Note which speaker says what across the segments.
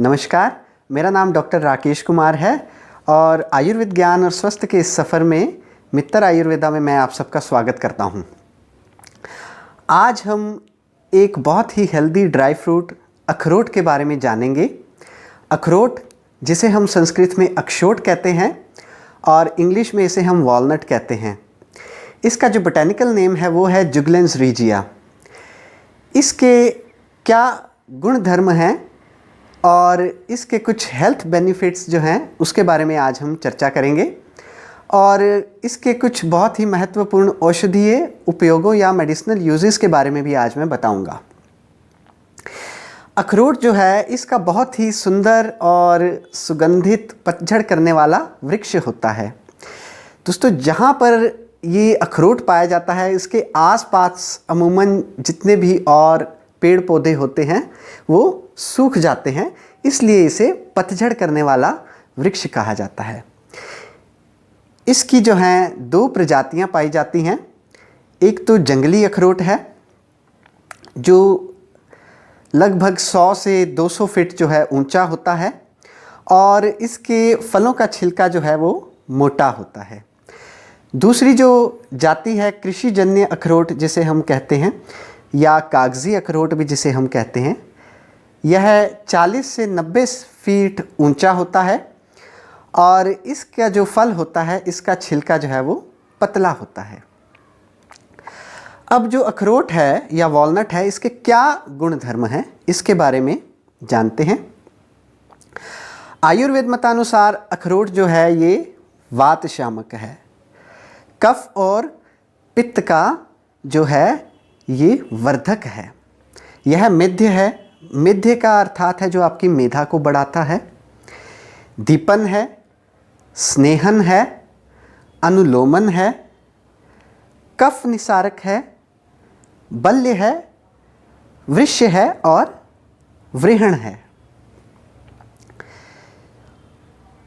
Speaker 1: नमस्कार, मेरा नाम डॉक्टर राकेश कुमार है और आयुर्वेद ज्ञान और स्वास्थ्य के इस सफ़र में मित्तर आयुर्वेदा में मैं आप सबका स्वागत करता हूं। आज हम एक बहुत ही हेल्दी ड्राई फ्रूट अखरोट के बारे में जानेंगे। अखरोट, जिसे हम संस्कृत में अक्षोट कहते हैं और इंग्लिश में इसे हम वॉलनट कहते हैं। इसका जो बोटैनिकल नेम है वो है जुगलेंस रीजिया। इसके क्या गुण धर्म हैं और इसके कुछ हेल्थ बेनिफिट्स जो हैं उसके बारे में आज हम चर्चा करेंगे और इसके कुछ बहुत ही महत्वपूर्ण औषधीय उपयोगों या मेडिसिनल यूजेस के बारे में भी आज मैं बताऊंगा। अखरोट जो है इसका बहुत ही सुंदर और सुगंधित पतझड़ करने वाला वृक्ष होता है। दोस्तों, जहाँ पर ये अखरोट पाया जाता है इसके आसपास अमूमन जितने भी और पेड़ पौधे होते हैं वो सूख जाते हैं, इसलिए इसे पतझड़ करने वाला वृक्ष कहा जाता है। इसकी जो हैं दो प्रजातियां पाई जाती हैं। एक तो जंगली अखरोट है जो लगभग 100 से 200 फीट जो है ऊंचा होता है और इसके फलों का छिलका जो है वो मोटा होता है। दूसरी जो जाति है कृषिजन्य अखरोट जिसे हम कहते हैं, या कागज़ी अखरोट भी जिसे हम कहते हैं, यह 40 से 90 फीट ऊंचा होता है और इसका जो फल होता है इसका छिलका जो है वो पतला होता है। अब जो अखरोट है या वॉलनट है इसके क्या गुण धर्म हैं इसके बारे में जानते हैं। आयुर्वेद मतानुसार अखरोट जो है ये वात शामक है। कफ और पित्त का जो है ये वर्धक है। यह मेध्य है। मेध्य का अर्थात है जो आपकी मेधा को बढ़ाता है। दीपन है, स्नेहन है, अनुलोमन है, कफ निसारक है, बल्य है, वृष्य है और व्रीहण है।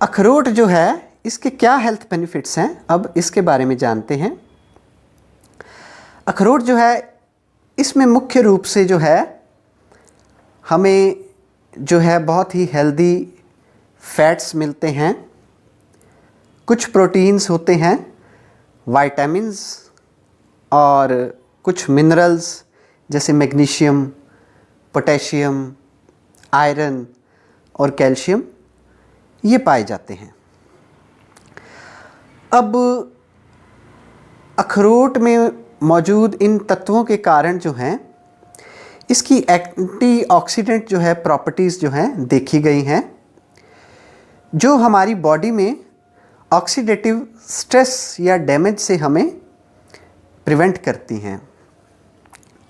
Speaker 1: अखरोट जो है इसके क्या हेल्थ बेनिफिट्स हैं, अब इसके बारे में जानते हैं। अखरोट जो है इसमें मुख्य रूप से जो है हमें जो है बहुत ही हेल्दी फैट्स मिलते हैं, कुछ प्रोटीन्स होते हैं, विटामिन्स और कुछ मिनरल्स जैसे मैग्नीशियम, पोटेशियम, आयरन और कैल्शियम ये पाए जाते हैं। अब अखरोट में मौजूद इन तत्वों के कारण जो हैं इसकी एंटीऑक्सीडेंट जो है प्रॉपर्टीज़ जो हैं देखी गई हैं जो हमारी बॉडी में ऑक्सीडेटिव स्ट्रेस या डैमेज से हमें प्रिवेंट करती हैं।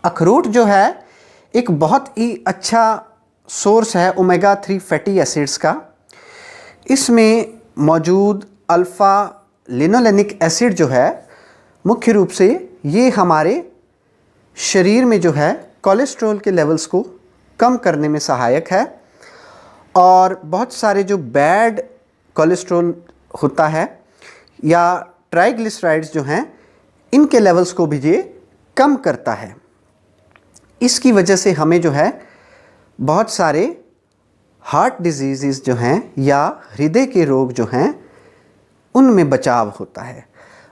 Speaker 1: अखरोट जो है एक बहुत ही अच्छा सोर्स है ओमेगा 3 फैटी एसिड्स का। इसमें मौजूद अल्फ़ा लिनोलेनिक एसिड जो है मुख्य रूप से ये हमारे शरीर में जो है कोलेस्ट्रॉल के लेवल्स को कम करने में सहायक है और बहुत सारे जो बैड कोलेस्ट्रॉल होता है या ट्राइग्लिसराइड्स जो हैं इनके लेवल्स को भी ये कम करता है। इसकी वजह से हमें जो है बहुत सारे हार्ट डिजीज़ जो हैं या हृदय के रोग जो हैं उनमें बचाव होता है।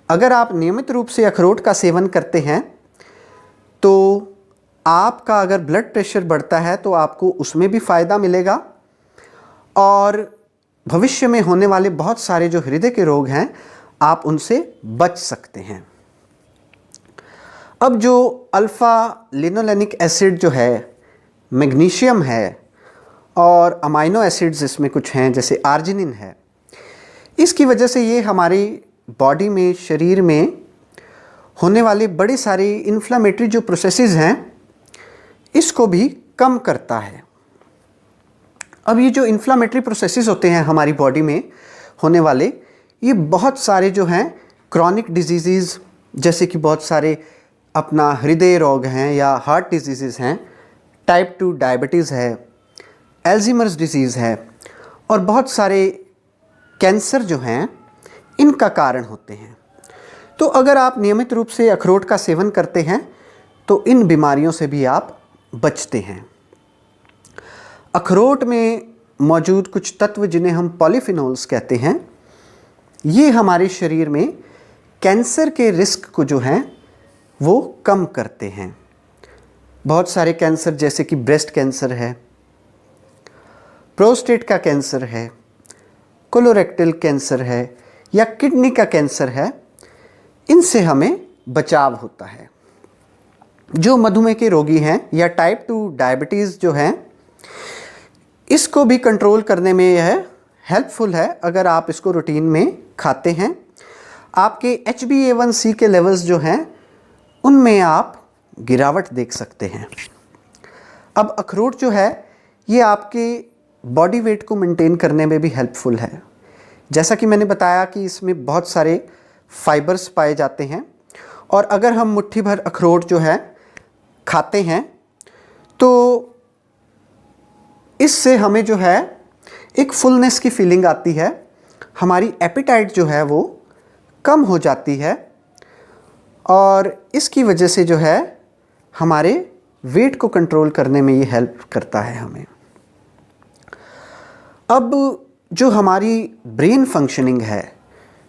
Speaker 1: अगर आप नियमित रूप से अखरोट का सेवन करते हैं तो आपका अगर ब्लड प्रेशर बढ़ता है तो आपको उसमें भी फ़ायदा मिलेगा और भविष्य में होने वाले बहुत सारे जो हृदय के रोग हैं आप उनसे बच सकते हैं। अब जो अल्फ़ा लिनोलेनिक एसिड जो है, मैग्नीशियम है और अमाइनो एसिड्स इसमें कुछ हैं जैसे आर्जिनिन है, इसकी वजह से ये हमारी बॉडी में, शरीर में होने वाले बड़े सारे इन्फ्लामेटरी जो प्रोसेसेस हैं इसको भी कम करता है। अब ये जो इन्फ्लामेटरी प्रोसेसेस होते हैं हमारी बॉडी में होने वाले, ये बहुत सारे जो हैं क्रॉनिक डिजीज़ जैसे कि बहुत सारे अपना हृदय रोग हैं या हार्ट डिजीज़ हैं, टाइप 2 डायबिटीज़ है, एल्ज़ीमर्स डिजीज़ है और बहुत सारे कैंसर जो हैं इनका कारण होते हैं। तो अगर आप नियमित रूप से अखरोट का सेवन करते हैं तो इन बीमारियों से भी आप बचते हैं। अखरोट में मौजूद कुछ तत्व जिन्हें हम पॉलीफिनोल्स कहते हैं, ये हमारे शरीर में कैंसर के रिस्क को जो है वो कम करते हैं। बहुत सारे कैंसर जैसे कि ब्रेस्ट कैंसर है, प्रोस्टेट का कैंसर है, कोलोरेक्टल कैंसर है या किडनी का कैंसर है, इनसे हमें बचाव होता है। जो मधुमेह के रोगी हैं या टाइप 2 डायबिटीज़ जो हैं, इसको भी कंट्रोल करने में यह हेल्पफुल है अगर आप इसको रूटीन में खाते हैं। आपके HbA1c के लेवल्स जो हैं उनमें आप गिरावट देख सकते हैं। अब अखरोट जो है ये आपके बॉडी वेट को मेंटेन करने में भी हेल्पफुल है। जैसा कि मैंने बताया कि इसमें बहुत सारे फाइबर्स पाए जाते हैं और अगर हम मुट्ठी भर अखरोट जो है खाते हैं तो इससे हमें जो है एक फुलनेस की फीलिंग आती है, हमारी एपिटाइट जो है वो कम हो जाती है और इसकी वजह से जो है हमारे वेट को कंट्रोल करने में ये हेल्प करता है हमें। अब जो हमारी ब्रेन फंक्शनिंग है,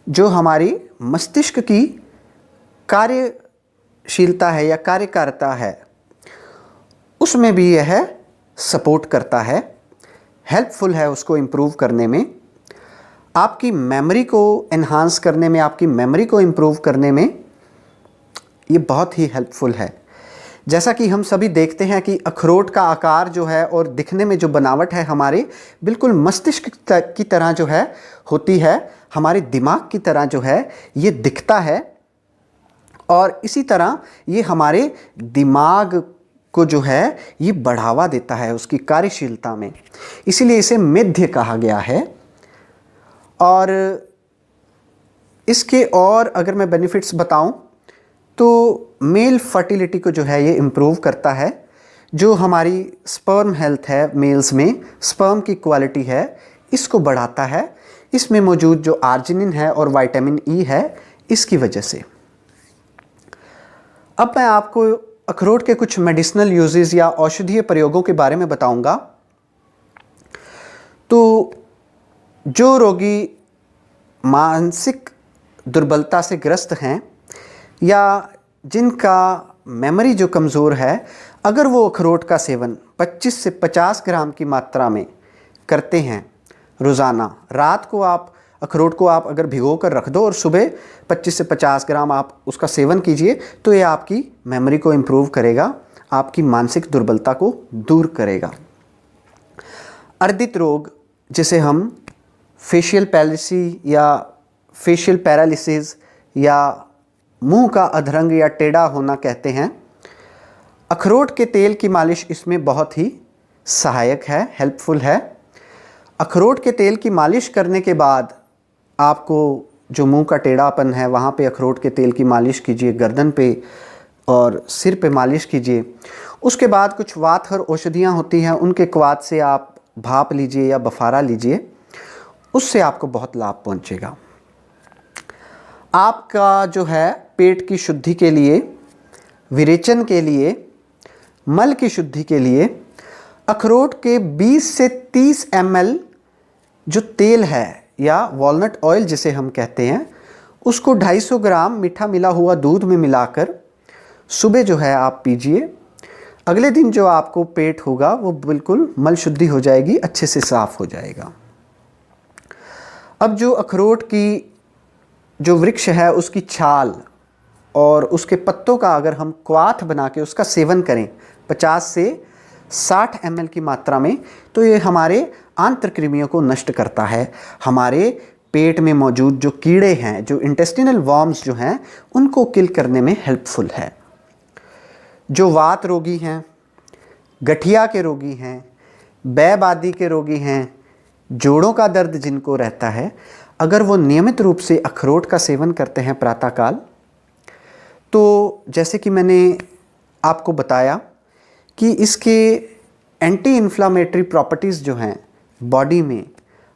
Speaker 1: जो हमारी मस्तिष्क की कार्यशीलता है या कार्यकारिता है, उसमें भी यह सपोर्ट करता है, हेल्पफुल है उसको इम्प्रूव करने में, आपकी मेमोरी को एनहांस करने में, आपकी मेमोरी को इम्प्रूव करने में ये बहुत ही हेल्पफुल है। जैसा कि हम सभी देखते हैं कि अखरोट का आकार जो है और दिखने में जो बनावट है हमारे बिल्कुल मस्तिष्क की तरह जो है होती है, हमारे दिमाग की तरह जो है ये दिखता है और इसी तरह ये हमारे दिमाग को जो है ये बढ़ावा देता है उसकी कार्यशीलता में, इसीलिए इसे मेध्य कहा गया है। और इसके और अगर मैं बेनिफिट्स बताऊं तो मेल फर्टिलिटी को जो है ये इम्प्रूव करता है। जो हमारी स्पर्म हेल्थ है, मेल्स में स्पर्म की क्वालिटी है, इसको बढ़ाता है। इसमें मौजूद जो आर्जिनिन है और विटामिन ई है, इसकी वजह से। अब मैं आपको अखरोट के कुछ मेडिसिनल यूजेस या औषधीय प्रयोगों के बारे में बताऊंगा। तो जो रोगी मानसिक दुर्बलता से ग्रस्त हैं या जिनका मेमोरी जो कमज़ोर है, अगर वो अखरोट का सेवन 25 से 50 ग्राम की मात्रा में करते हैं रोज़ाना, रात को आप अखरोट को आप अगर भिगो कर रख दो और सुबह 25 से 50 ग्राम आप उसका सेवन कीजिए, तो ये आपकी मेमोरी को इम्प्रूव करेगा, आपकी मानसिक दुर्बलता को दूर करेगा। अर्दित रोग, जिसे हम फेशियल पैलिसी या फेशियल पैरालिसिस या मुंह का अधरंग या टेढ़ा होना कहते हैं, अखरोट के तेल की मालिश इसमें बहुत ही सहायक है, हेल्पफुल है। अखरोट के तेल की मालिश करने के बाद आपको जो मुंह का टेढ़ापन है वहाँ पे अखरोट के तेल की मालिश कीजिए, गर्दन पे और सिर पे मालिश कीजिए। उसके बाद कुछ वात हर औषधियाँ होती हैं, उनके क्वाथ से आप भाप लीजिए या बफारा लीजिए, उससे आपको बहुत लाभ पहुँचेगा। आपका जो है पेट की शुद्धि के लिए, विरेचन के लिए, मल की शुद्धि के लिए अखरोट के 20 से 30 ml जो तेल है या वॉलनट ऑयल जिसे हम कहते हैं, उसको 250 ग्राम मीठा मिला हुआ दूध में मिलाकर सुबह जो है आप पीजिए। अगले दिन जो आपको पेट होगा वो बिल्कुल मल शुद्धि हो जाएगी, अच्छे से साफ हो जाएगा। अब जो अखरोट की जो वृक्ष है उसकी छाल और उसके पत्तों का अगर हम क्वाथ बना के उसका सेवन करें 50 से 60 ml की मात्रा में, तो ये हमारे आंतरकृमियों को नष्ट करता है। हमारे पेट में मौजूद जो कीड़े हैं, जो इंटेस्टिनल वर्म्स जो हैं, उनको किल करने में हेल्पफुल है। जो वात रोगी हैं, गठिया के रोगी हैं, बैबादी के रोगी हैं, जोड़ों का दर्द जिनको रहता है, अगर वो नियमित रूप से अखरोट का सेवन करते हैं प्रातःकाल, तो जैसे कि मैंने आपको बताया कि इसके एंटी इन्फ्लामेटरी प्रॉपर्टीज़ जो हैं बॉडी में,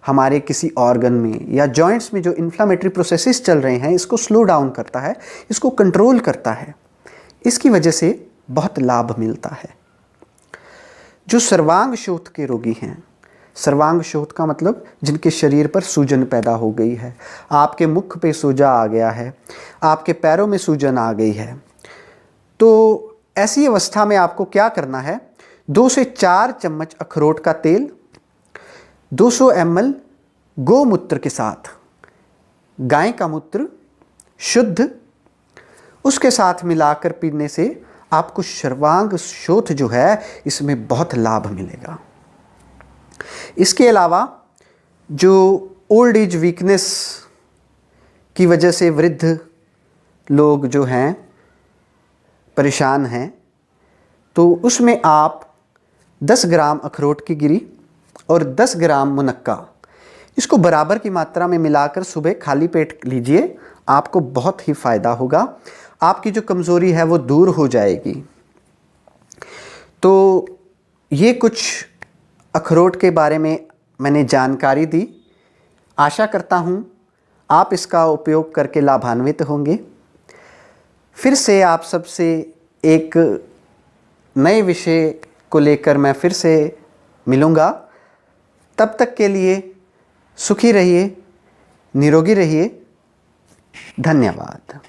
Speaker 1: हमारे किसी ऑर्गन में या जॉइंट्स में जो इन्फ्लामेटरी प्रोसेसेस चल रहे हैं, इसको स्लो डाउन करता है, इसको कंट्रोल करता है। इसकी वजह से बहुत लाभ मिलता है। जो सर्वांग शोथ के रोगी हैं, सर्वांग शोथ का मतलब जिनके शरीर पर सूजन पैदा हो गई है, आपके मुख पे सोजा आ गया है, आपके पैरों में सूजन आ गई है, तो ऐसी अवस्था में आपको क्या करना है, 2 से 4 चम्मच अखरोट का तेल 200 ml गोमूत्र के साथ, गाय का मूत्र शुद्ध, उसके साथ मिलाकर पीने से आपको सर्वांग शोथ जो है इसमें बहुत लाभ मिलेगा। इसके अलावा जो ओल्ड एज वीकनेस की वजह से वृद्ध लोग जो हैं परेशान हैं, तो उसमें आप 10 ग्राम अखरोट की गिरी और 10 ग्राम मुनक्का, इसको बराबर की मात्रा में मिलाकर सुबह खाली पेट लीजिए, आपको बहुत ही फ़ायदा होगा, आपकी जो कमज़ोरी है वो दूर हो जाएगी। तो ये कुछ अखरोट के बारे में मैंने जानकारी दी। आशा करता हूँ आप इसका उपयोग करके लाभान्वित होंगे। फिर से आप सबसे एक नए विषय को लेकर मैं फिर से मिलूँगा। तब तक के लिए सुखी रहिए, निरोगी रहिए। धन्यवाद।